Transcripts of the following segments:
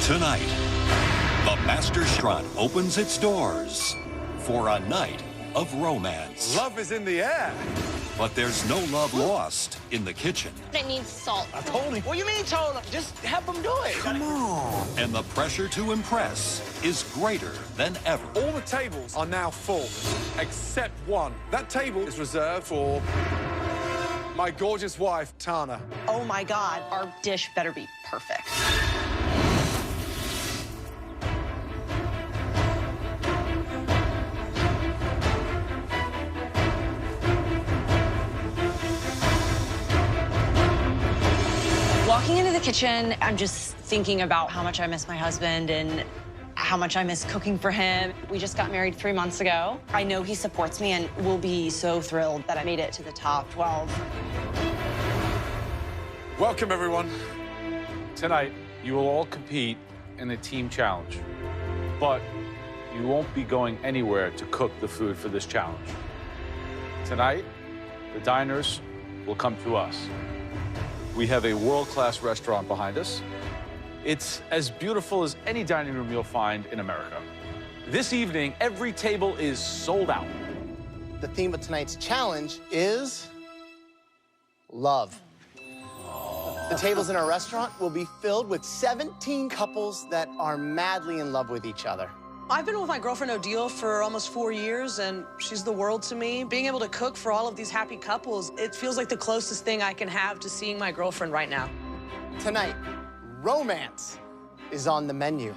Tonight, the MasterChef opens its doors for a night of romance. Love is in the air. But there's no love lost in the kitchen. It needs salt. I told him. What do you mean told him? Just help him do it. Come on. And the pressure to impress is greater than ever. All the tables are now full, except one. That table is reserved for my gorgeous wife, Tana. Oh my God, our dish better be perfect. Walking into the kitchen, I'm just thinking about how much I miss my husband and how much I miss cooking for him. We just got married 3 months ago. I know he supports me and will be so thrilled that I made it to the top 12. Welcome, everyone. Tonight, you will all compete in a team challenge, but you won't be going anywhere to cook the food for this challenge. Tonight, the diners will come to us. We have a world-class restaurant behind us. It's as beautiful as any dining room you'll find in America. This evening, every table is sold out. The theme of tonight's challenge is love. The tables in our restaurant will be filled with 17 couples that are madly in love with each other. I've been with my girlfriend Odile for almost 4 years, and she's the world to me. Being able to cook for all of these happy couples, it feels like the closest thing I can have to seeing my girlfriend right now. Tonight, romance is on the menu.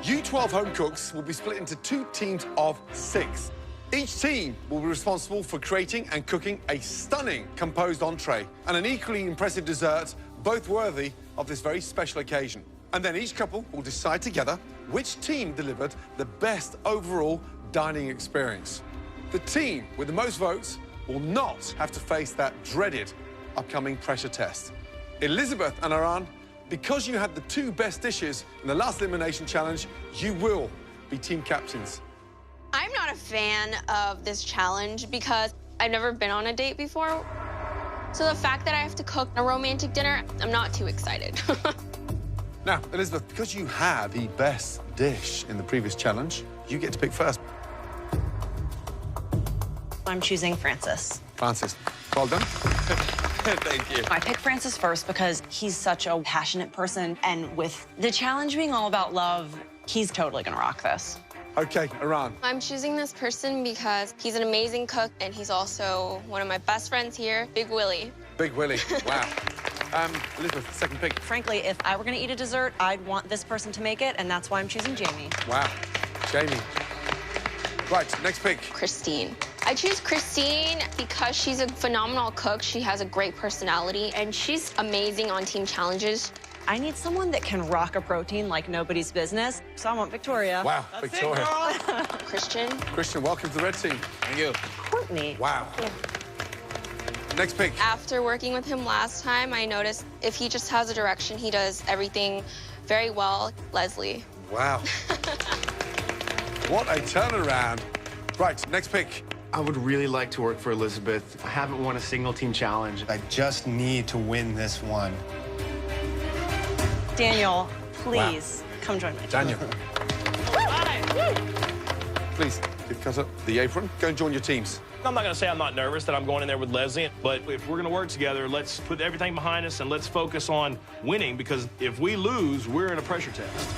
You 12 home cooks will be split into 2 teams of 6. Each team will be responsible for creating and cooking a stunning composed entree and an equally impressive dessert, both worthy of this very special occasion. And then each couple will decide together which team delivered the best overall dining experience. The team with the most votes will not have to face that dreaded upcoming pressure test. Elizabeth and Aran, because you had the 2 best dishes in the last elimination challenge, you will be team captains. I'm not a fan of this challenge because I've never been on a date before. So the fact that I have to cook a romantic dinner, I'm not too excited. Now, Elizabeth, because you had the best dish in the previous challenge, you get to pick first. I'm choosing Francis. Francis, well done. Thank you. I picked Francis first because he's such a passionate person, and with the challenge being all about love, he's totally gonna rock this. Okay, Aran. I'm choosing this person because he's an amazing cook, and he's also one of my best friends here, Big Willie. Big Willie, wow. Elizabeth, second pick. Frankly, if I were gonna eat a dessert, I'd want this person to make it, and that's why I'm choosing Jamie. Wow, Jamie. Right, next pick. Christine. I choose Christine because she's a phenomenal cook. She has a great personality, and she's amazing on team challenges. I need someone that can rock a protein like nobody's business, so I want Victoria. Wow, Victoria. Christian. Christian, welcome to the red team. Thank you. Courtney. Wow. Yeah. Next pick. After working with him last time, I noticed if he just has a direction, he does everything very well. Leslie. Wow. What a turnaround. Right, next pick. I would really like to work for Elizabeth. I haven't won a single team challenge. I just need to win this one. Daniel, please, come join me. Daniel. Please, give Cutter the apron. Go and join your teams. I'm not going to say I'm not nervous that I'm going in there with Leslie, but if we're going to work together, let's put everything behind us and let's focus on winning, because if we lose, we're in a pressure test.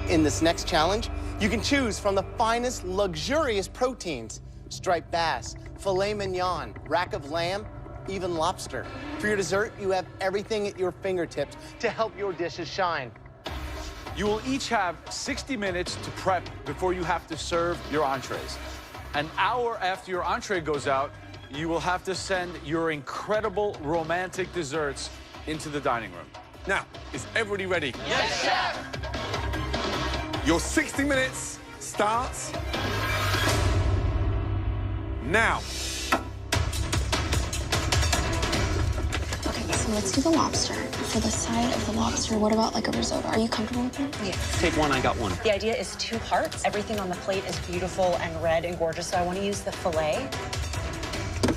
In this next challenge, you can choose from the finest, luxurious proteins: striped bass, filet mignon, rack of lamb, even lobster. For your dessert, you have everything at your fingertips to help your dishes shine. You will each have 60 minutes to prep before you have to serve your entrees. An hour after your entree goes out, you will have to send your incredible romantic desserts into the dining room. Now, is everybody ready? Yes, chef. Your 60 minutes starts now. Okay, so let's do the lobster. For the side of the lobster, what about like a risotto? Are you comfortable with that? Yeah. Take one, I got one. The idea is 2 hearts. Everything on the plate is beautiful and red and gorgeous, so I want to use the filet.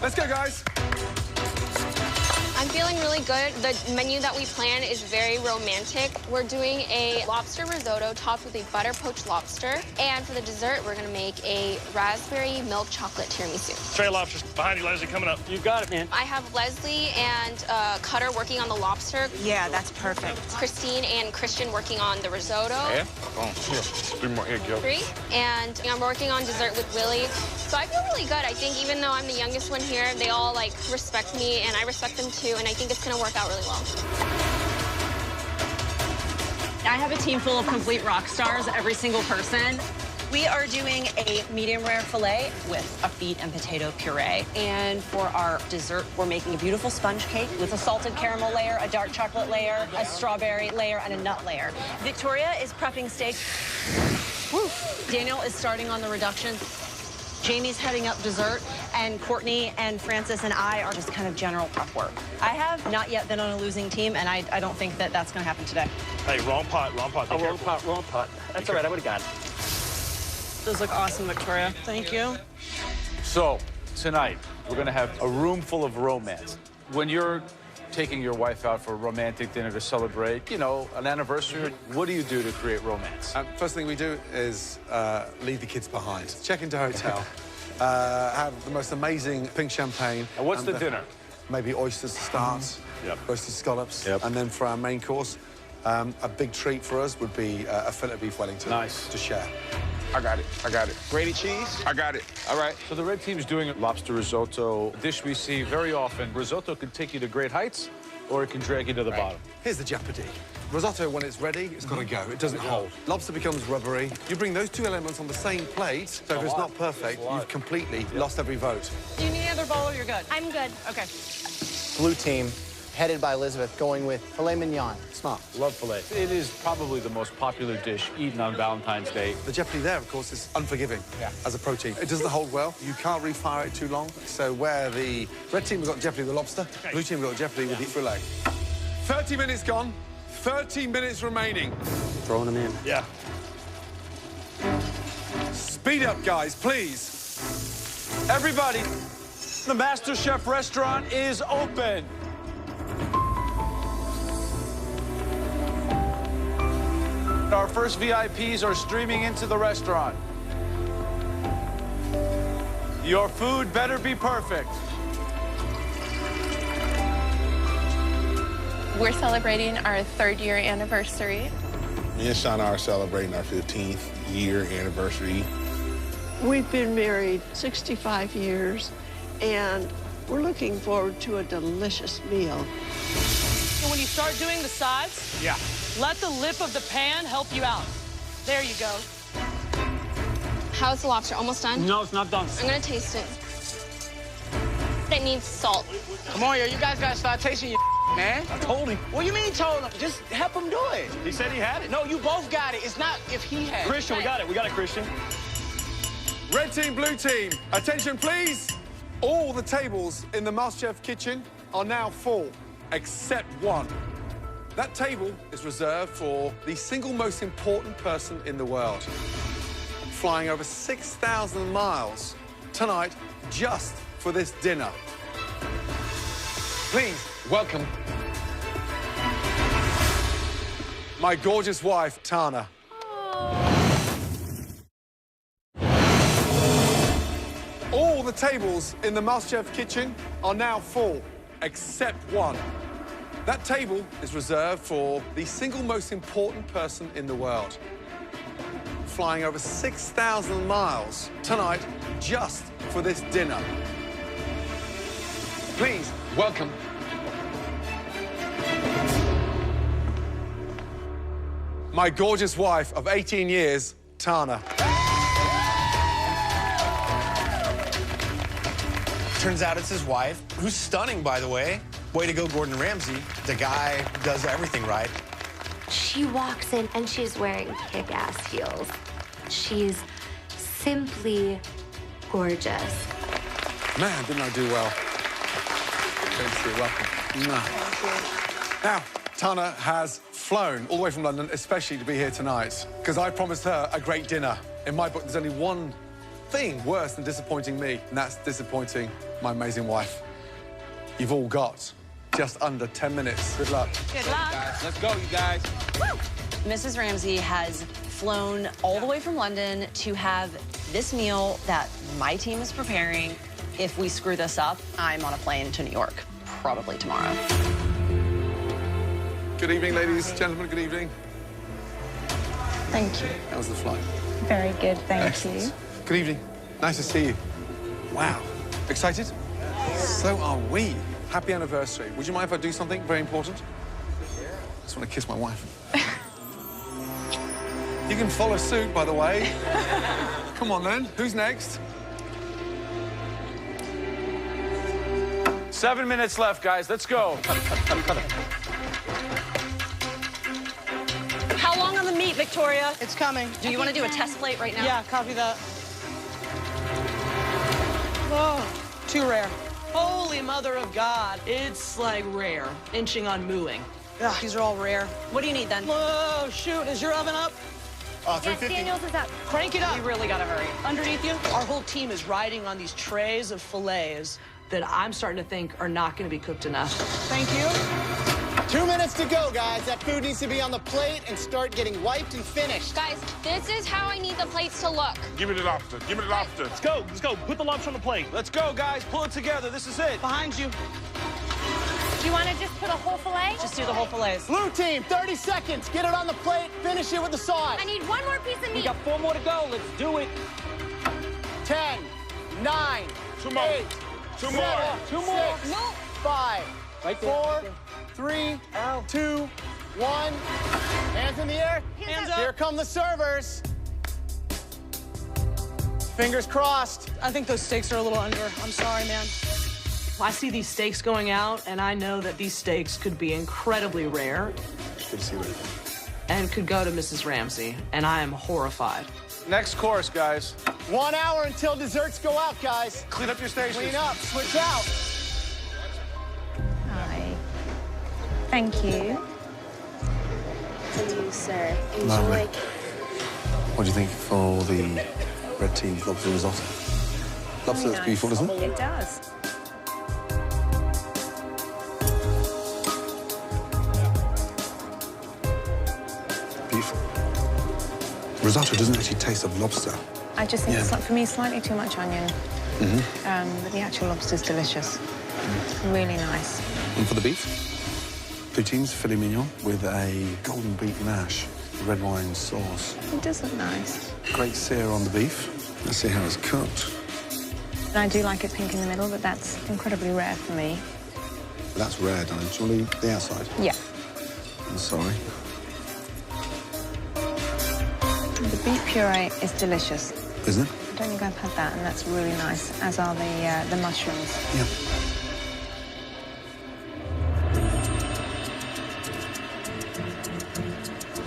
Let's go, guys. I'm feeling really good. The menu that we plan is very romantic. We're doing a lobster risotto topped with a butter poached lobster. And for the dessert, we're gonna make a raspberry milk chocolate tiramisu. Tray of lobsters behind you, Leslie, coming up. You got it, man. I have Leslie and Cutter working on the lobster. Yeah, that's perfect. Christine and Christian working on the risotto. Yeah? Oh, here. 3 more. Here, go. 3. And I'm working on dessert with Willie. So I feel really good. I think even though I'm the youngest one here, they all like respect me and I respect them too. And I think it's gonna work out really well. I have a team full of complete rock stars, every single person. We are doing a medium rare filet with a beet and potato puree. And for our dessert, we're making a beautiful sponge cake with a salted caramel layer, a dark chocolate layer, a strawberry layer, and a nut layer. Victoria is prepping steak. Woo. Daniel is starting on the reduction. Jamie's heading up dessert, and Courtney and Francis and I are just kind of general prep work. I have not yet been on a losing team, and I don't think that that's going to happen today. Hey, wrong pot. Be Oh, careful. wrong pot. That's all right, I would have got it. Those look awesome, Victoria. Thank you. So, tonight, we're gonna have a room full of romance. When you're taking your wife out for a romantic dinner to celebrate, you know, an anniversary, what do you do to create romance? First thing we do is leave the kids behind. Check into a hotel, have the most amazing pink champagne. And what's the dinner? Maybe oysters to start, Yep. roasted scallops. Yep. And then for our main course, a big treat for us would be a fillet of beef Wellington. Nice. To share. I got it. Grated cheese? I got it. All right. So the red team's doing a lobster risotto, a dish we see very often. Risotto can take you to great heights, or it can drag you to the bottom. Here's the jeopardy. Risotto, when it's ready, it's got to go. It doesn't hold. Lobster becomes rubbery. You bring those two elements on the same plate, so if it's not perfect, you've completely lost every vote. Do you need another bowl or you're good? I'm good. Okay. Blue team, headed by Elizabeth, going with filet mignon. Smart. Love filet. It is probably the most popular dish eaten on Valentine's Day. The jeopardy there, of course, is unforgiving as a protein. It doesn't hold well. You can't refire it too long. So where the red team have got jeopardy with the lobster, blue team have got jeopardy with the filet. 30 minutes gone. 30 minutes remaining. Throwing them in. Yeah. Speed up, guys, please. Everybody. The MasterChef restaurant is open. Our first VIPs are streaming into the restaurant. Your food better be perfect. We're celebrating our 3rd year anniversary. Me and Shauna are celebrating our 15th year anniversary. We've been married 65 years, and we're looking forward to a delicious meal. So when you start doing the sides, let the lip of the pan help you out. There you go. How's the lobster? Almost done? No, it's not done. I'm gonna taste it. It needs salt. Come on, yo, you guys gotta start tasting your man. I told him. What do you mean told him? Just help him do it. He said he had it. No, you both got it. It's not if he had it. Christian, we got it. We got it, Christian. Red team, blue team, attention, please. All the tables in the MasterChef kitchen are now full, except one. That table is reserved for the single most important person in the world, flying over 6,000 miles tonight just for this dinner. Please welcome my gorgeous wife, Tana. All the tables in the MasterChef kitchen are now full, except one. That table is reserved for the single most important person in the world, flying over 6,000 miles tonight just for this dinner. Please welcome my gorgeous wife of 18 years, Tana. Turns out it's his wife, who's stunning, by the way. Way to go, Gordon Ramsay. The guy who does everything right. She walks in and she's wearing kick-ass heels. She's simply gorgeous. Man, didn't I do well? Good to see you. Welcome. Now, Tana has flown all the way from London, especially to be here tonight, because I promised her a great dinner. In my book, there's only one thing worse than disappointing me, and that's disappointing my amazing wife. You've all got just under 10 minutes. Good luck. Good luck. Let's go, you guys. Woo! Mrs. Ramsey has flown all the way from London to have this meal that my team is preparing. If we screw this up, I'm on a plane to New York, probably tomorrow. Good evening, ladies, gentlemen, good evening. Thank you. How was the flight? Very good, thank Excellent. you. Good evening. Nice to see you. Wow. Excited? So are we. Happy anniversary. Would you mind if I do something very important? I just want to kiss my wife. You can follow suit, by the way. Come on, then. Who's next? 7 minutes left, guys. Let's go. How long on the meat, Victoria? It's coming. Do you want to do a test plate right now? Yeah, copy that. Oh, too rare. Holy mother of God. It's like rare, inching on mooing. Ugh, these are all rare. What do you need then? Whoa, shoot, is your oven up? 350. Yes, Daniel's is up. Crank it up. You really gotta hurry. Underneath you, our whole team is riding on these trays of fillets that I'm starting to think are not gonna be cooked enough. Thank you. 2 minutes to go, guys. That food needs to be on the plate and start getting wiped and finished. Guys, this is how I need the plates to look. Give me the lobster. Give me the lobster. Let's go. Let's go. Put the lobster on the plate. Let's go, guys. Pull it together. This is it. Behind you. Do you want to just put a whole fillet? Just do the whole fillets. Blue team, 30 seconds. Get it on the plate. Finish it with the sauce. I need one more piece of meat. We got 4 more to go. Let's do it. 10, 9, 2 more. 8, 2 7, more. 2 more. 6, 5, Right there. 4, 3, 2, 1. Hands in the air. Hands up. Here come the servers. Fingers crossed. I think those steaks are a little under. I'm sorry, man. I see these steaks going out, and I know that these steaks could be incredibly rare. Good to see you. And could go to Mrs. Ramsey, and I am horrified. Next course, guys. 1 hour until desserts go out, guys. Clean up your stations. Clean up, switch out. Hi. Thank you. To you, sir. Lovely. Enjoy. What do you think for the red team's lobster risotto? Lobster, that's beautiful, isn't it? It does. Beautiful. Risotto doesn't actually taste of lobster. I just think Yeah. it's, for me, slightly too much onion. But the actual lobster's delicious. It's really nice. And for the beef, poutines, filet mignon with a golden beet mash, red wine sauce. It does look nice. Great sear on the beef. Let's see how it's cooked. And I do like it pink in the middle, but that's incredibly rare for me. That's rare, darling. Do you want to eat the outside? Yeah. I'm sorry. The beef puree is delicious. Isn't it? I don't think I've had that, and that's really nice, as are the mushrooms. Yeah.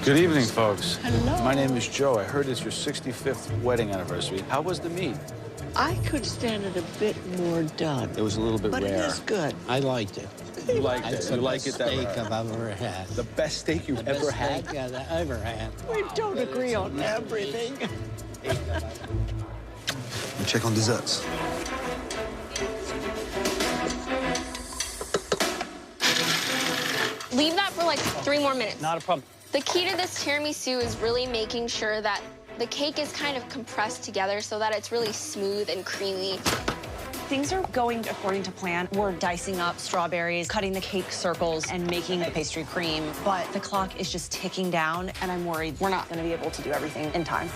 Good evening, folks. Hello. My name is Joe. I heard it's your 65th wedding anniversary. How was the meat? I could stand it a bit more done. It was a little bit but rare. It is good. I liked it. You liked it. It's You the like best it that steak rare. I've ever had. The best steak you've The ever best had? steak I've ever had. We don't agree on everything. And check on desserts. Leave that for like 3 more minutes. Not a problem. The key to this tiramisu is really making sure that the cake is kind of compressed together so that it's really smooth and creamy. Things are going according to plan. We're dicing up strawberries, cutting the cake circles, and making the pastry cream. But the clock is just ticking down, and I'm worried we're not going to be able to do everything in time.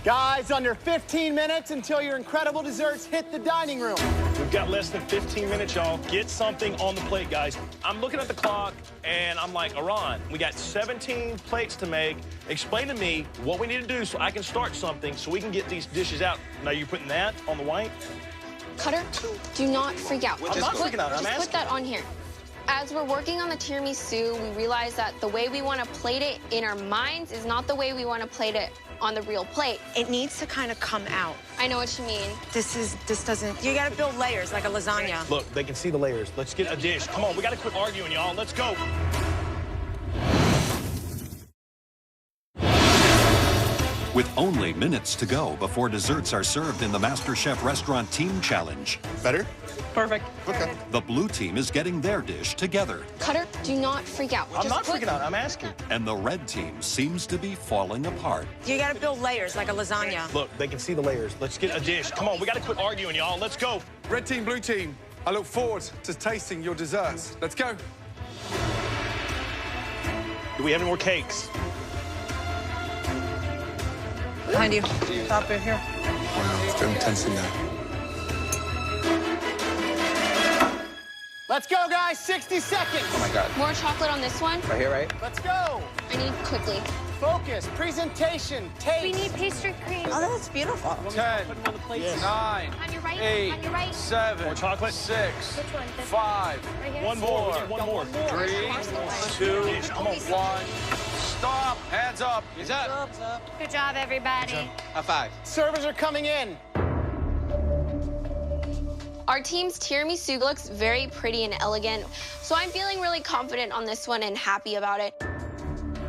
Guys, under 15 minutes until your incredible desserts hit the dining room. We've got less than 15 minutes, y'all. Get something on the plate, guys. I'm looking at the clock, and I'm like, Iran, we got 17 plates to make. Explain to me what we need to do so I can start something so we can get these dishes out. Now, you're putting that on the white? Cutter, do not freak out. I'm not freaking out, I'm Just put asking. that on here. As we're working on the tiramisu, we realize that the way we want to plate it in our minds is not the way we want to plate it on the real plate. It needs to kind of come out. I know what you mean. This doesn't, you gotta build layers like a lasagna. Look, they can see the layers. Let's get a dish. Come on, we got to quit arguing, y'all. Let's go. With only minutes to go before desserts are served in the MasterChef Restaurant Team Challenge. Better? Perfect. Okay. The blue team is getting their dish together. Cutter, do not freak out. I'm not freaking out. I'm asking. And the red team seems to be falling apart. You gotta build layers like a lasagna. Look, they can see the layers. Let's get a dish. Come on, we gotta quit arguing, y'all. Let's go. Red team, blue team, I look forward to tasting your desserts. Let's go. Do we have any more cakes? Behind you. Top right here. Wow, it's getting tense in there. Let's go, guys. 60 seconds. Oh, my God. More chocolate on this one. Right here, right? Let's go. I need quickly. Focus. Presentation. Taste. We need pastry cream. Oh, that's beautiful. 10, Yes. 9, On your right. 8, On your right. 7, More chocolate? 6, Which one? This 5, Right here. One more. We need one more. 3, 2, Come on. 1. Stop. Hands up. He's up. Good job, everybody. High five. Servers are coming in. Our team's tiramisu looks very pretty and elegant, so I'm feeling really confident on this one and happy about it.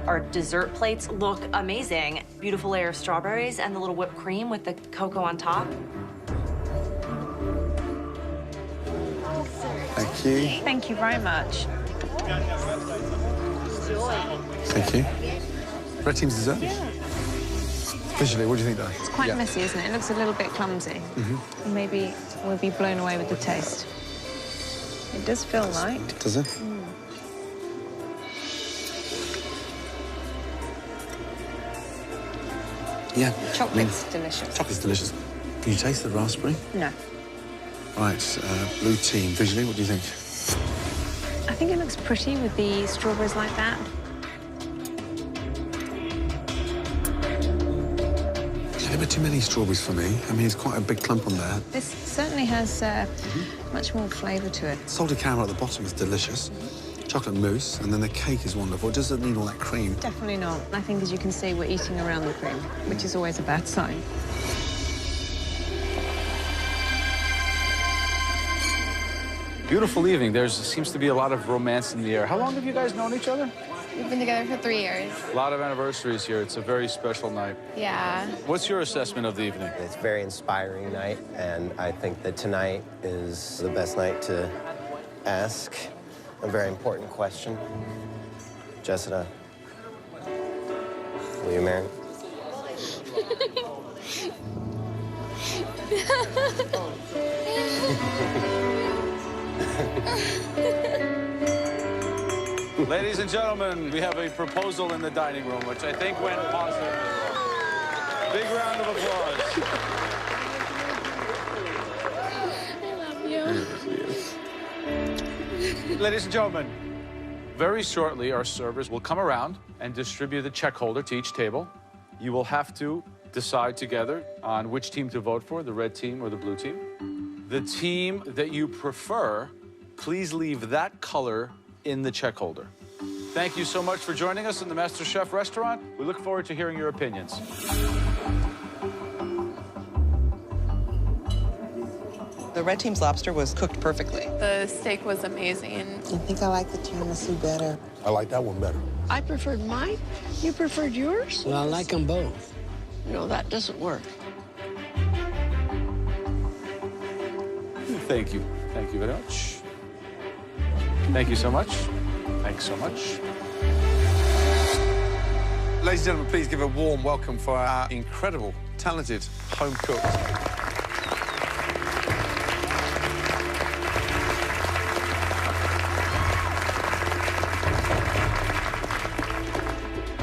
Our dessert plates look amazing. Beautiful layer of strawberries and the little whipped cream with the cocoa on top. Thank you. Thank you very much. Thank you. Red team's dessert? Yeah. Visually, what do you think, Dad? It's quite messy, isn't it? It looks a little bit clumsy. Maybe we'll be blown away with the taste. It does feel light. Does it? Yeah. Chocolate's delicious. Chocolate's delicious. Can you taste the raspberry? No. Right, blue team. Visually, what do you think? I think it looks pretty with the strawberries like that. A little bit too many strawberries for me. I mean, it's quite a big clump on there. This certainly has much more flavour to it. Salted caramel at the bottom is delicious. Chocolate mousse, and then the cake is wonderful. It doesn't need all that cream. Definitely not. I think, as you can see, we're eating around the cream, which is always a bad sign. Beautiful evening. There seems to be a lot of romance in the air. How long have you guys known each other? We've been together for 3 years. A lot of anniversaries here. It's a very special night. Yeah. What's your assessment of the evening? It's a very inspiring night, and I think that tonight is the best night to ask a very important question. Jessica, will you marry me? Ladies and gentlemen, we have a proposal in the dining room, which I think went positively. Big round of applause. I love you. Ladies and gentlemen, very shortly, our servers will come around and distribute the check holder to each table. You will have to decide together on which team to vote for, the red team or the blue team. The team that you prefer, please leave that color in the check holder. Thank you so much for joining us in the MasterChef restaurant. We look forward to hearing your opinions. The red team's lobster was cooked perfectly. The steak was amazing. I think I like the tiramisu better. I like that one better. I preferred mine. You preferred yours? Well, I like them both. No, that doesn't work. Thank you. Thank you very much. Thank you so much. Thanks so much. Ladies and gentlemen, please give a warm welcome for our incredible, talented home cook.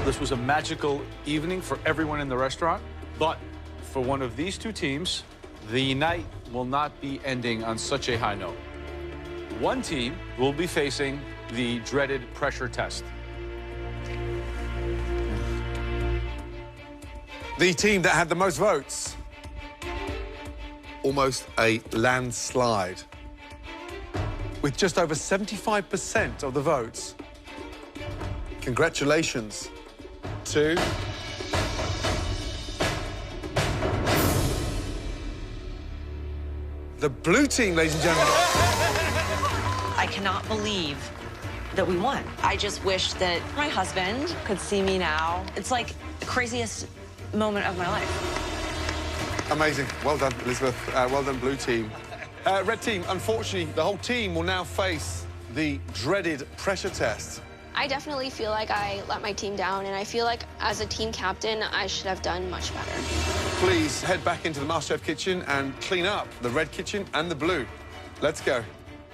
This was a magical evening for everyone in the restaurant, but for one of these two teams, the night will not be ending on such a high note. One team will be facing the dreaded pressure test. The team that had the most votes. Almost a landslide. With just over 75% of the votes. Congratulations to the blue team, ladies and gentlemen. I cannot believe that we won. I just wish that my husband could see me now. It's like the craziest moment of my life. Amazing. Well done, Elizabeth. Well done, blue team. Red team, unfortunately, the whole team will now face the dreaded pressure test. I definitely feel like I let my team down, and I feel like as a team captain, I should have done much better. Please head back into the MasterChef kitchen and clean up the red kitchen and the blue. Let's go.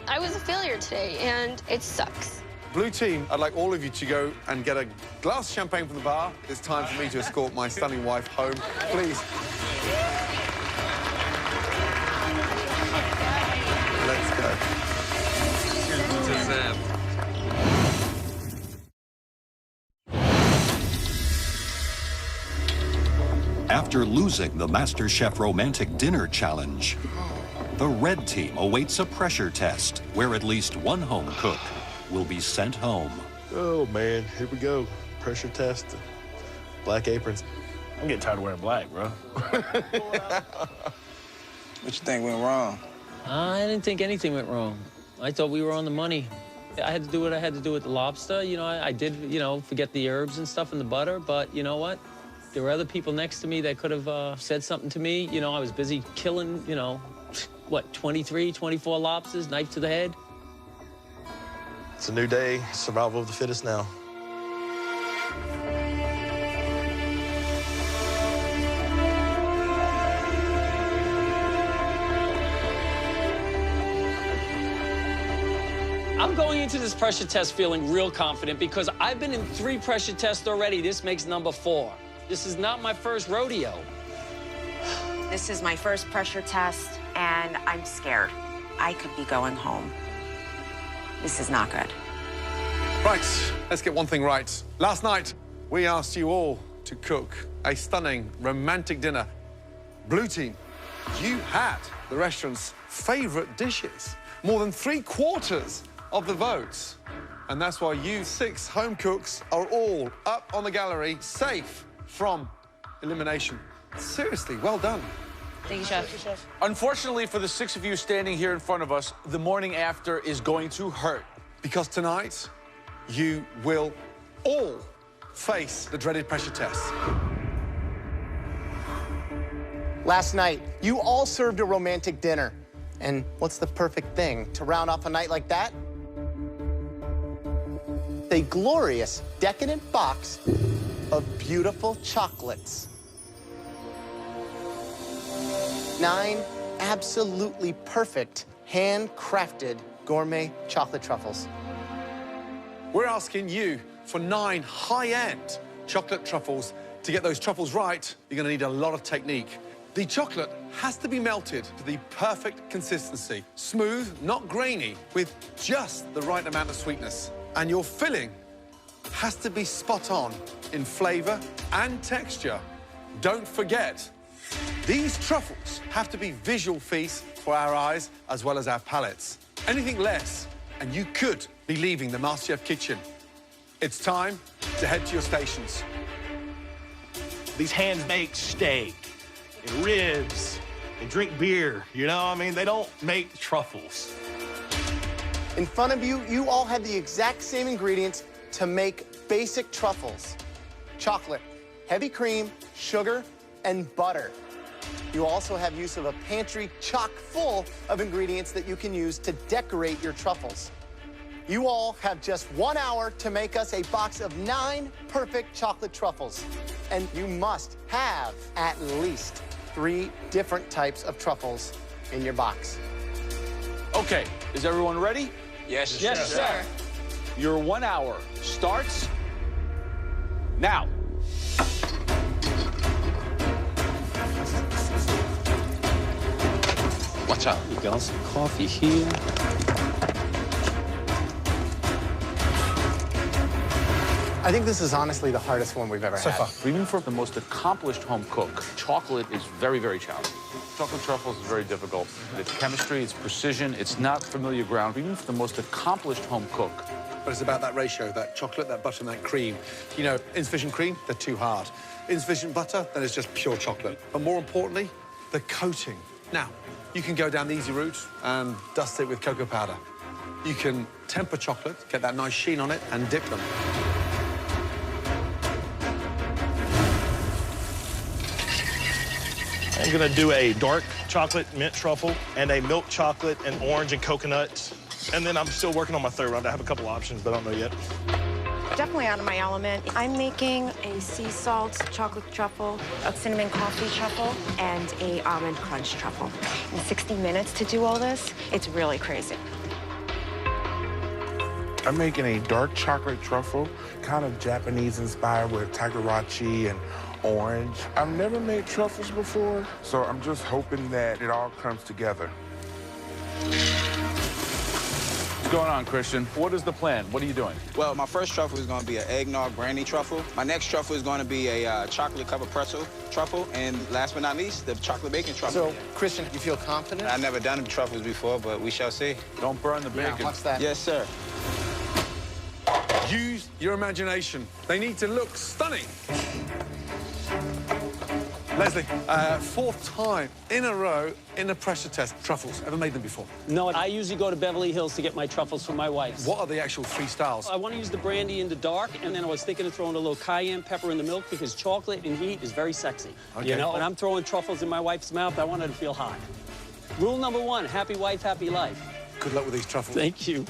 I was a failure today, and it sucks. Blue team, I'd like all of you to go and get a glass of champagne from the bar. It's time for me to escort my stunning wife home. Please. Let's go. After losing the MasterChef Romantic Dinner Challenge, the red team awaits a pressure test where at least one home cook will be sent home. Oh, man, here we go. Pressure test, black aprons. I'm getting tired of wearing black, bro. What you think went wrong? I didn't think anything went wrong. I thought we were on the money. I had to do what I had to do with the lobster. You know, I did, you know, forget the herbs and stuff in the butter, but you know what? There were other people next to me that could have said something to me. You know, I was busy killing, you know, what, 23, 24 lobsters, knife to the head. It's a new day, survival of the fittest now. I'm going into this pressure test feeling real confident because I've been in 3 pressure tests already. This makes number 4. This is not my first rodeo. This is my first pressure test, and I'm scared. I could be going home. This is not good. Right, let's get one thing right. Last night, we asked you all to cook a stunning romantic dinner. Blue team, you had the restaurant's favorite dishes. More than 3/4 of the votes. And that's why you 6 home cooks are all up on the gallery, safe from elimination. Seriously, well done. Thank you, Chef. Unfortunately for the 6 of you standing here in front of us, the morning after is going to hurt. Because tonight, you will all face the dreaded pressure test. Last night, you all served a romantic dinner. And what's the perfect thing to round off a night like that? A glorious, decadent box of beautiful chocolates. 9 absolutely perfect, handcrafted gourmet chocolate truffles. We're asking you for 9 high-end chocolate truffles. To get those truffles right, you're gonna need a lot of technique. The chocolate has to be melted to the perfect consistency. Smooth, not grainy, with just the right amount of sweetness. And your filling has to be spot on in flavor and texture. Don't forget, these truffles have to be visual feasts for our eyes as well as our palates. Anything less, and you could be leaving the MasterChef kitchen. It's time to head to your stations. These hands make steak and ribs and drink beer, you know? I mean, they don't make truffles. In front of you, you all have the exact same ingredients to make basic truffles. Chocolate, heavy cream, sugar, and butter. You also have use of a pantry chock full of ingredients that you can use to decorate your truffles. You all have just 1 hour to make us a box of 9 perfect chocolate truffles. And you must have at least 3 different types of truffles in your box. Okay, is everyone ready? Yes, Yes, sir. Your 1 hour starts now. Watch out. We got some coffee here. I think this is honestly the hardest one we've ever So had. far. Even for the most accomplished home cook, chocolate is very, very challenging. Chocolate truffles is very difficult. It's chemistry, it's precision, it's not familiar ground, even for the most accomplished home cook. But it's about that ratio, that chocolate, that butter, and that cream. You know, insufficient cream, they're too hard. Insufficient butter, then it's just pure chocolate. But more importantly, the coating. Now, you can go down the easy route and dust it with cocoa powder. You can temper chocolate, get that nice sheen on it, and dip them. I'm gonna do a dark chocolate mint truffle and a milk chocolate and orange and coconut. And then I'm still working on my third round. I have a couple options, but I don't know yet. Definitely out of my element. I'm making a sea salt chocolate truffle, a cinnamon coffee truffle, and a almond crunch truffle. In 60 minutes to do all this, it's really crazy. I'm making a dark chocolate truffle, kind of Japanese inspired with takarachi and orange. I've never made truffles before, so I'm just hoping that it all comes together. What's going on, Christian? What is the plan? What are you doing? Well, my first truffle is going to be an eggnog brandy truffle. My next truffle is going to be a chocolate covered pretzel truffle. And last but not least, the chocolate bacon truffle. So, Christian, you feel confident? I've never done truffles before, but we shall see. Don't burn the bacon. Yeah, watch that. Yes, sir. Use your imagination. They need to look stunning. Leslie, fourth time in a row in a pressure test. Truffles, ever made them before? No, I usually go to Beverly Hills to get my truffles from my wife. What are the actual three styles? I want to use the brandy in the dark, and then I was thinking of throwing a little cayenne pepper in the milk because chocolate and heat is very sexy. Okay. You know, and I'm throwing truffles in my wife's mouth. I want her to feel hot. Rule number one, happy wife, happy life. Good luck with these truffles. Thank you.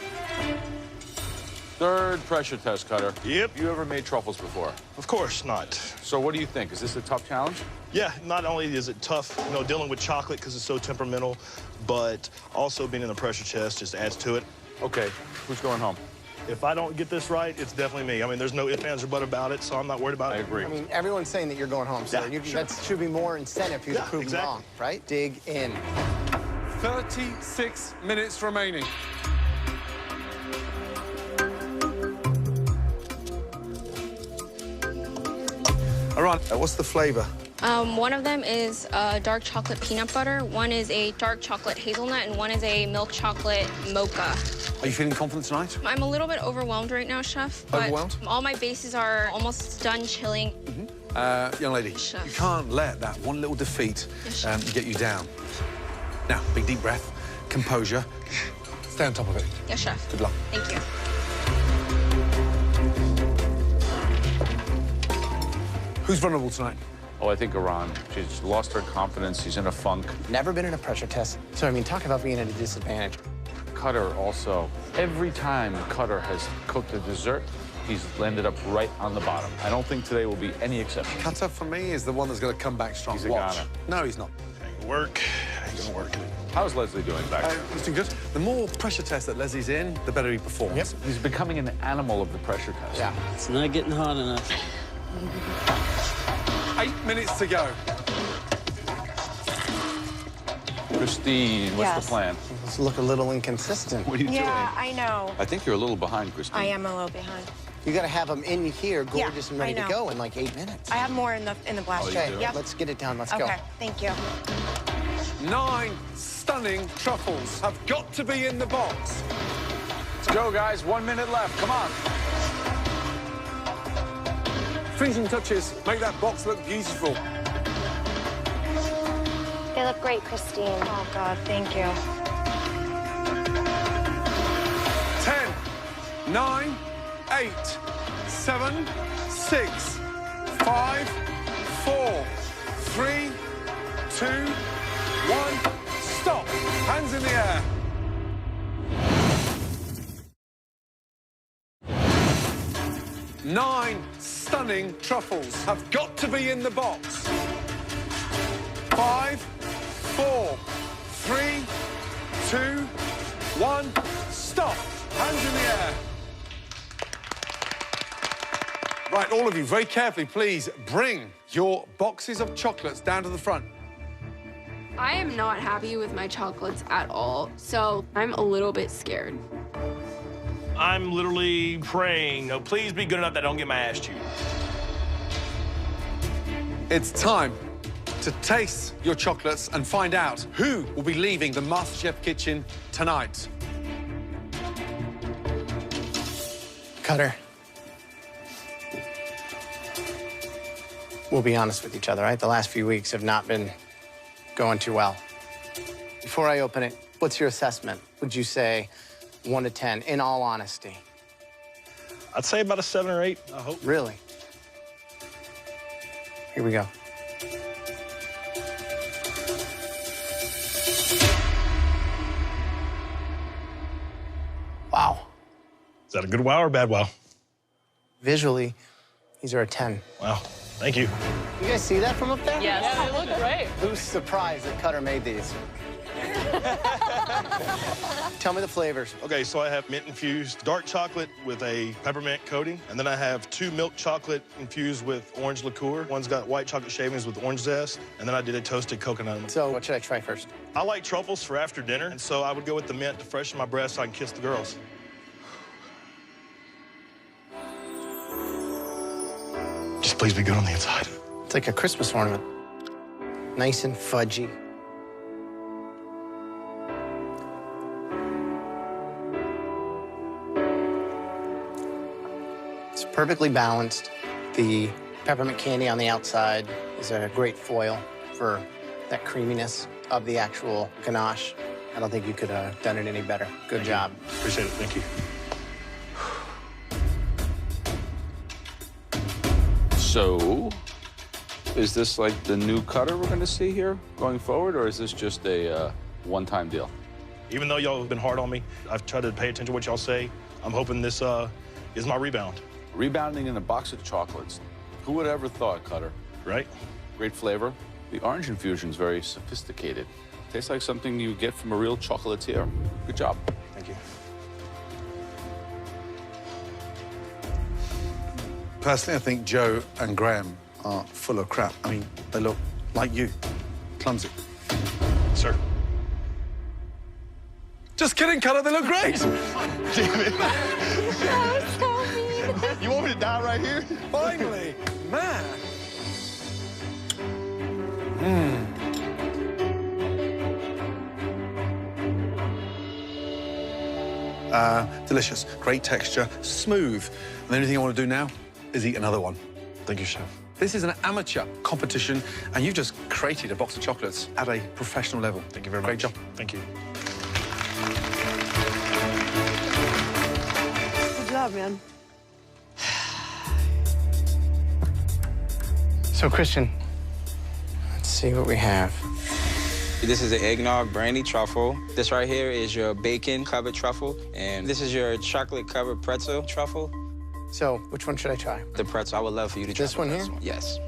Third pressure test, Cutter. Yep. You ever made truffles before? Of course not. So what do you think? Is this a tough challenge? Yeah, not only is it tough, you know, dealing with chocolate because it's so temperamental, but also being in the pressure test just adds to it. Okay, who's going home? If I don't get this right, it's definitely me. I mean, there's no ifs, ands, or buts about it, so I'm not worried about it. I agree. I mean, everyone's saying that you're going home, so Yeah, sure. that should be more incentive for you to prove them wrong, right? Dig in. 36 minutes remaining. All right, what's the flavor? One of them is dark chocolate peanut butter, one is a dark chocolate hazelnut, and one is a milk chocolate mocha. Are you feeling confident tonight? I'm a little bit overwhelmed right now, Chef. But Overwhelmed? all my bases are almost done chilling. Young lady, Chef. you can't let that one little defeat Yes, get you down. Now, big deep breath, composure. Stay on top of it. Yes, Chef. Good luck. Thank you. Who's vulnerable tonight? Oh, I think Iran. She's lost her confidence. She's in a funk. Never been in a pressure test. So, I mean, talk about being at a disadvantage. Cutter also. Every time Cutter has cooked a dessert, he's landed up right on the bottom. I don't think today will be any exception. Cutter, for me, is the one that's going to come back strong. He's a Watch. goner. No, he's not. Ain't gonna work. Ain't gonna work. How's Leslie doing back there? He's doing good. The more pressure tests that Leslie's in, the better he performs. Yep. He's becoming an animal of the pressure test. Yeah. It's not getting hot enough. 8 minutes to go. Christine, what's Yes. the plan? Let's look a little inconsistent. What are you doing? I know. I think you're a little behind, Christine. I am a little behind. You got to have them in here, gorgeous and ready I to know. go in like 8 minutes. I have more in the blast. Okay, Yep. let's get it done. Let's go. Okay, thank you. 9 stunning truffles have got to be in the box. Let's go, guys. 1 minute left. Come on. Finishing touches make that box look beautiful. They look great, Christine. Oh, God, thank you. 10, 9, 8, 7, 6, 5, 4, 3, 2, 1. Stop. Hands in the air. Nine stunning truffles have got to be in the box. 5, 4, 3, 2, 1. Stop. Hands in the air. Right, all of you, very carefully, please bring your boxes of chocolates down to the front. I am not happy with my chocolates at all, so I'm a little bit scared. I'm literally praying, oh, please be good enough that I don't get my ass chewed. It's time to taste your chocolates and find out who will be leaving the MasterChef kitchen tonight. Cutter. We'll be honest with each other, right? The last few weeks have not been going too well. Before I open it, what's your assessment? Would you say 1 to 10, in all honesty? I'd say about a 7 or 8, I hope. Really? Here we go. Is that a good wow or a bad wow? Visually, these are a 10. Wow, thank you. You guys see that from up there? Yes. Yeah, they look great. Who's surprised that Cutter made these? Tell me the flavors. Okay, so I have mint infused dark chocolate with a peppermint coating, and then I have 2 milk chocolate infused with orange liqueur. One's got white chocolate shavings with orange zest, and then I did a toasted coconut. So what should I try first? I like truffles for after dinner, and so I would go with the mint to freshen my breath so I can kiss the girls. Just please be good on the inside. It's like a Christmas ornament. Nice and fudgy. It's perfectly balanced. The peppermint candy on the outside is a great foil for that creaminess of the actual ganache. I don't think you could have done it any better. Good job. Appreciate it. Thank you. So, is this like the new Cutter we're going to see here going forward, or is this just a one-time deal? Even though y'all have been hard on me, I've tried to pay attention to what y'all say. I'm hoping this is my rebound. Rebounding in a box of chocolates. Who would have ever thought, Cutter? Right? Great flavor. The orange infusion's very sophisticated. Tastes like something you get from a real chocolatier. Good job. Thank you. Personally, I think Joe and Graham are full of crap. I mean, they look like you. Clumsy. Sir. Just kidding, Cutter, they look great. Damn it. That was so mean. You want me to die right here? Finally. Man. Delicious. Great texture. Smooth. And the only thing I want to do now is eat another one. Thank you, Chef. This is an amateur competition, and you've just created a box of chocolates at a professional level. Thank you very much. Great job. Thank you. Good job, man. So, Christian, let's see what we have. This is the eggnog brandy truffle. This right here is your bacon covered truffle. And this is your chocolate covered pretzel truffle. So, which one should I try? The pretzel. I would love for you to try This one here? Yes.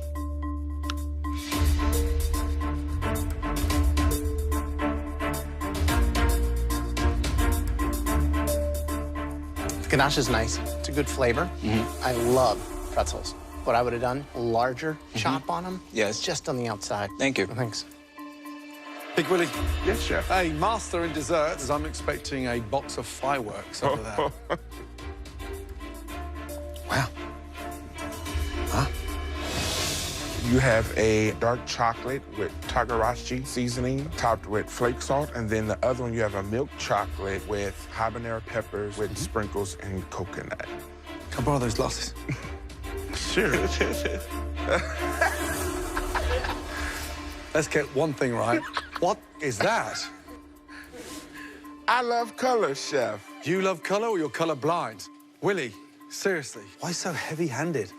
The ganache is nice. It's a good flavor. I love pretzels. What I would have done, a larger chop on them. Yes. Just on the outside. Thank you. Thanks. Big Willie. Yes, Chef. Hey, master in desserts. I'm expecting a box of fireworks over there. Wow. Huh? You have a dark chocolate with Tagarashi seasoning topped with flake salt, and then the other one you have a milk chocolate with habanero peppers with sprinkles and coconut. Can I borrow those glasses? Sure. Let's get one thing right. What is that? I love color, Chef. You love color or you're color blind? Willie, seriously, why so heavy-handed?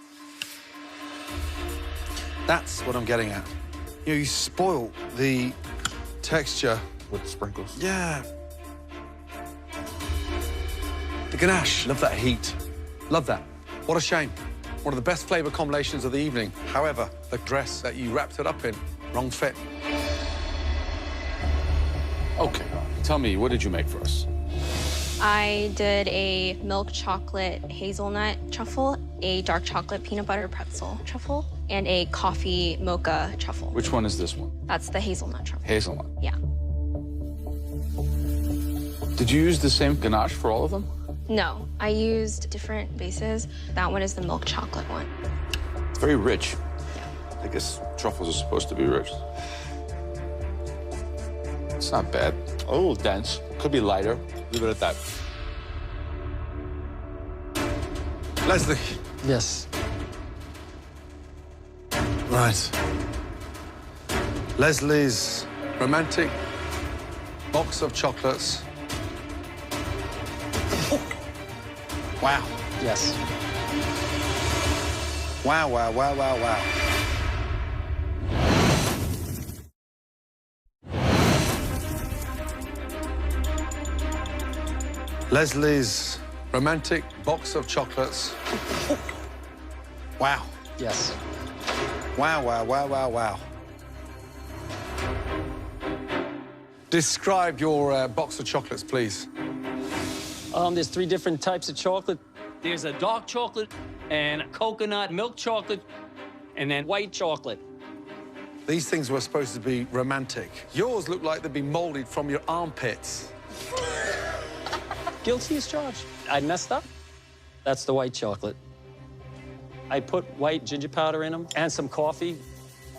That's what I'm getting at. You know, you spoil the texture. With sprinkles. Yeah. The ganache, love that heat. Love that. What a shame. One of the best flavor combinations of the evening. However, the dress that you wrapped it up in, wrong fit. Okay, tell me, what did you make for us? I did a milk chocolate hazelnut truffle, a dark chocolate peanut butter pretzel truffle, and a coffee mocha truffle. Which one is this one? That's the hazelnut truffle. Hazelnut. Yeah. Did you use the same ganache for all of them? No, I used different bases. That one is the milk chocolate one. It's very rich. I guess truffles are supposed to be rich. It's not bad. A little dense. Could be lighter. Leave it at that. Leslie. Yes. Right. Leslie's romantic box of chocolates. Wow. Yes. Wow, wow, wow, wow, wow. Leslie's romantic box of chocolates. Wow. Yes. Wow, wow, wow, wow, wow. Describe your box of chocolates, please. There's 3 different types of chocolate. There's a dark chocolate and a coconut milk chocolate and then white chocolate. These things were supposed to be romantic. Yours look like they'd be molded from your armpits. Guilty as charged. I messed up. That's the white chocolate. I put white ginger powder in them and some coffee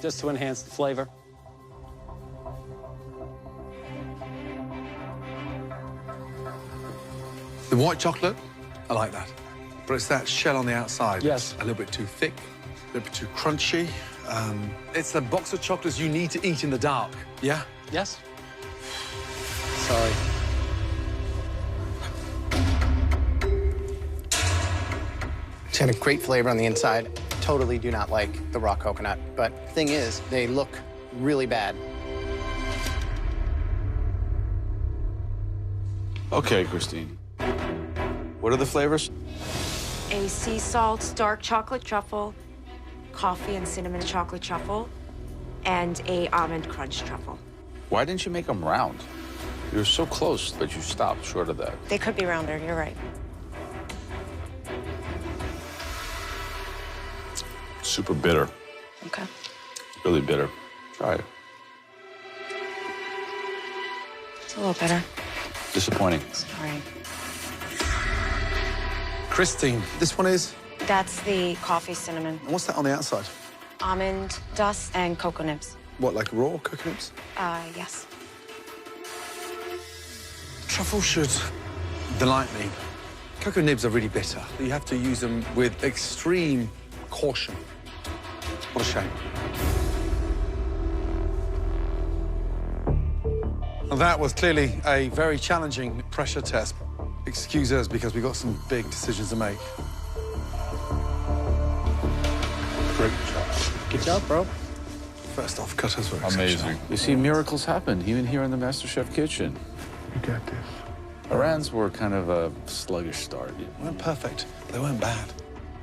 just to enhance the flavor. The white chocolate, I like that. But it's that shell on the outside. Yes. It's a little bit too thick, a little bit too crunchy. It's a box of chocolates you need to eat in the dark, yeah? Yes. Sorry. It's got a great flavor on the inside. Totally do not like the raw coconut. But thing is, they look really bad. Okay, Christine. What are the flavors? A sea salt dark chocolate truffle, coffee and cinnamon chocolate truffle, and a almond crunch truffle. Why didn't you make them round? You were so close, but you stopped short of that. They could be rounder, you're right. Super bitter. Okay. Really bitter. Try it. It's a little better. Disappointing. Sorry. Christine, this one is? That's the coffee cinnamon. And what's that on the outside? Almond dust and cocoa nibs. What, like raw cocoa nibs? Yes. Truffle should delight me. Cocoa nibs are really bitter. You have to use them with extreme caution. What a shame. Well, that was clearly a very challenging pressure test. Excuse us because we've got some big decisions to make. Great job. Good job, bro. First off, cutters were Amazing. You see, miracles happen, even here in the MasterChef kitchen. You got this. Iran's were kind of a sluggish start. They weren't perfect, but they weren't bad.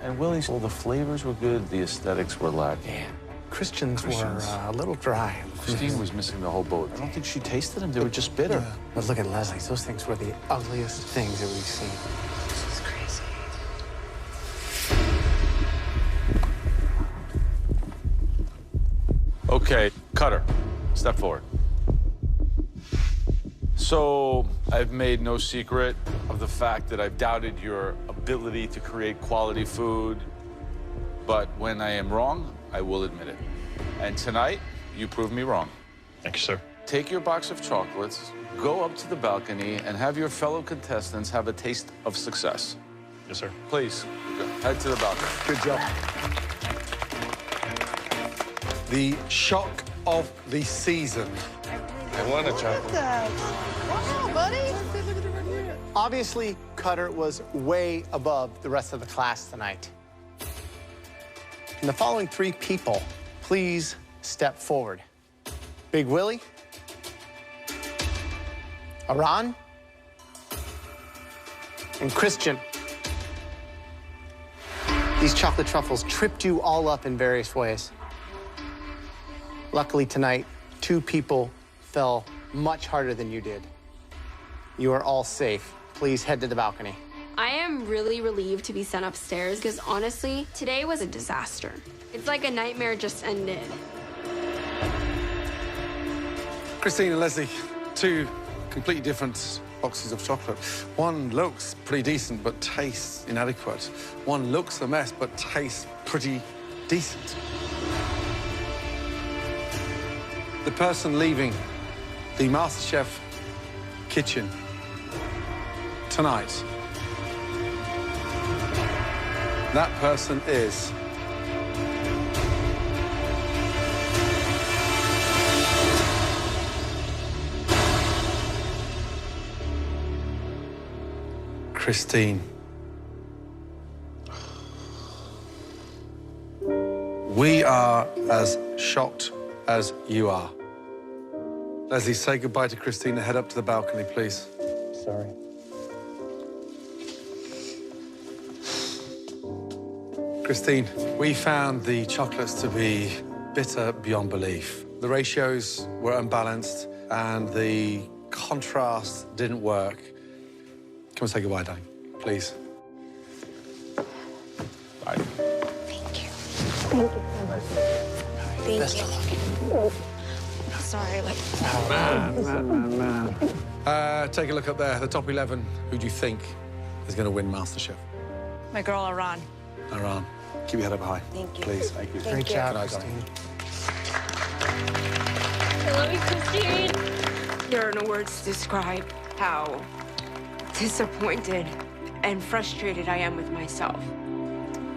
And Willie's, well, the flavors were good, the aesthetics were lacking. Yeah. Christians were a little dry. Christine was missing the whole boat. I don't think she tasted them. They were just bitter. Yeah. But look at Leslie's. Those things were the ugliest things that we've seen. This is crazy. Okay, Cutter, step forward. So, I've made no secret of the fact that I've doubted your ability to create quality food. But when I am wrong, I will admit it. And tonight, you proved me wrong. Thank you, sir. Take your box of chocolates, go up to the balcony, and have your fellow contestants have a taste of success. Yes, sir. Please, go. Head to the balcony. Good job. The shock of the season. I want a chocolate. Wow, buddy. Obviously, Cutter was way above the rest of the class tonight. And the following 3 people, please step forward. Big Willie, Iran, and Christian. These chocolate truffles tripped you all up in various ways. Luckily tonight, 2 people fell much harder than you did. You are all safe. Please head to the balcony. I am really relieved to be sent upstairs because honestly, today was a disaster. It's like a nightmare just ended. Christine and Leslie, 2 completely different boxes of chocolate. One looks pretty decent, but tastes inadequate. One looks a mess, but tastes pretty decent. The person leaving the MasterChef kitchen tonight, that person is... Christine. We are as shocked as you are. Leslie, say goodbye to Christine and head up to the balcony, please. Sorry. Christine, we found the chocolates to be bitter beyond belief. The ratios were unbalanced and the contrast didn't work. Come and say goodbye, Danny, please. Bye. Thank you. Thank you so much. Thank Best you. of luck. Sorry, like... Man. Take a look up there, the top 11. Who do you think is going to win MasterChef? My girl, Iran. Iran. Keep your head up high. Thank you. Please. Thank you. Great job, Christine. I love you, Christine. There are no words to describe how disappointed and frustrated I am with myself.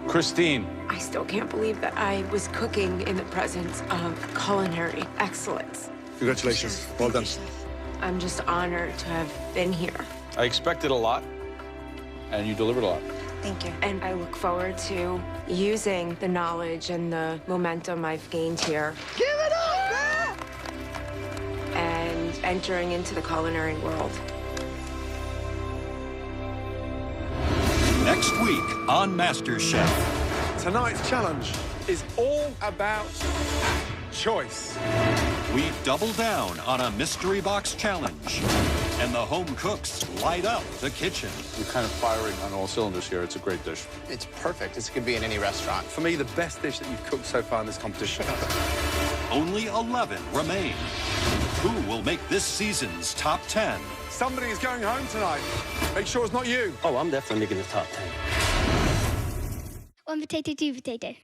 Christine. I still can't believe that I was cooking in the presence of culinary excellence. Congratulations. Well done. I'm just honored to have been here. I expected a lot, and you delivered a lot. Thank you. And I look forward to using the knowledge and the momentum I've gained here. Give it up, girl! And entering into the culinary world. Next week on MasterChef. Tonight's challenge is all about choice. We double down on a mystery box challenge. And the home cooks light up the kitchen. You're kind of firing on all cylinders here. It's a great dish. It's perfect. This could be in any restaurant. For me, the best dish that you've cooked so far in this competition. Only 11 remain. Who will make this season's top 10? Somebody is going home tonight. Make sure it's not you. Oh, I'm definitely making the top 10. One potato, two potato.